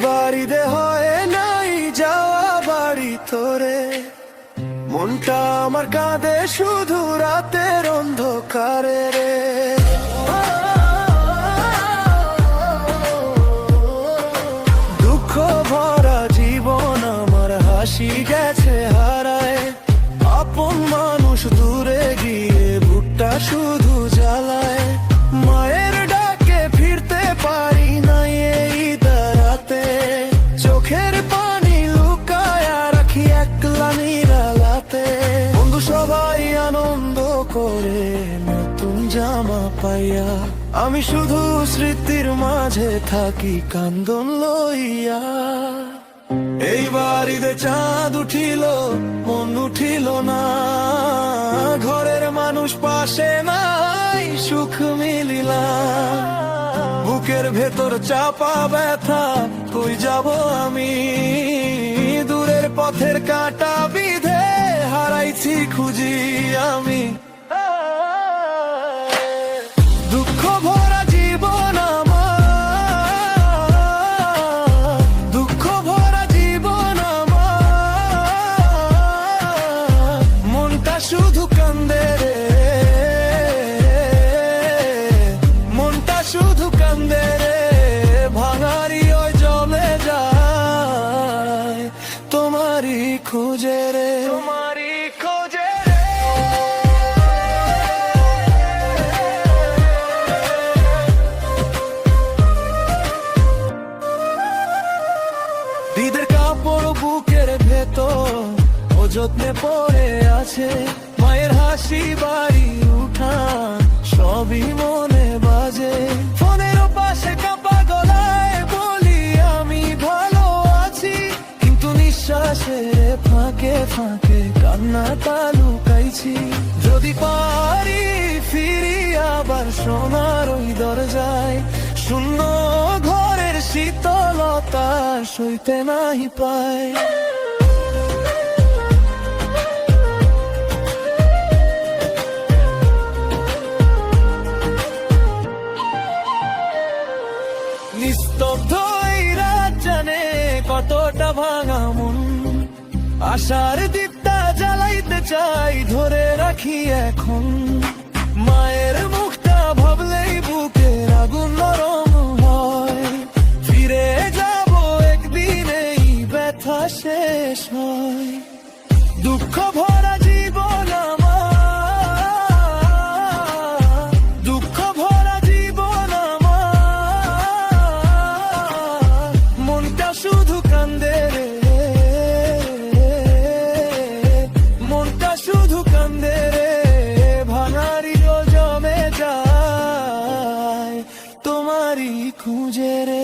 বাড়িতে হয় নাই যাওয়া বাড়ি তোরে, মনটা আমার কাঁদে শুধু রাতের অন্ধকারে রে। দুঃখ ভরা জীবন আমার হাসি গেছে হারায়, আপন মানুষ দূরে গিয়ে বুকটা শুধু জ্বালায়। মায়ের ডাকে ফিরতে পারি না এই দাঁড়াতে, চোখের পানি লুকায় রাখি একলা নিরালাতে। বন্ধু সবাই আনন্দ করে নতুন জামা পাইয়া, আমি শুধু স্মৃতির মাঝে থাকি কান্দন লইয়া। এই বাড়িতে চাঁদ উঠিল মন উঠিল না, ঘরের মানুষ পাশে নাই সুখ মিলিলা। বুকের ভেতর চাপা ব্যথা কই যাব আমি, দূরের পথের কাঁটা বিধে হারাইছি খুঁজি আমি। দুঃখ ভরা জীবন আমার, দুঃখ ভরা জীবন আমার, মনটা শুধু কান্দে রে, মনটা শুধু কান্দে রে। ভাঙারি ওই জমে যায় তোমারই খুঁজে রে, তোমারই খোঁজে রে। ঈদের কাপড় বুকের ভেতর ও যত্নে পড়ে আছে, মায়ের হাসি বাড়ি উঠান সবই মনে বাজে। ফোনের পাশে কাপা গলায় বলি আমি ভালো আছি, কিন্তু নিঃশ্বাসের ফাঁকে ফাঁকে কান্নাটা লুকাইছি। যদি পারি ফিরি আবার সোনার ওই দরজায়, শূন্য ঘরের শীতলতা সইতে নাহি পায়। নিস্তব্ধ এই রাত জানে কতটা ভাঙা মন, আশার দীপটা জ্বালাইতে চাই ধরে রাখি এখন। মায়ের মুখটা ভাবলেই বুকের আগুন নরম হয়, ফিরে যাব একদিন এই ব্যথা শেষ হয়। দুঃখ ভরা জীবন আমার, দুঃখ ভরা জীবন আমার, মনটা শুধু কান্দে রে, মনটা শুধু কান্দে রে। ভাঙারি জমে যায় তোমারই খুঁজে রে।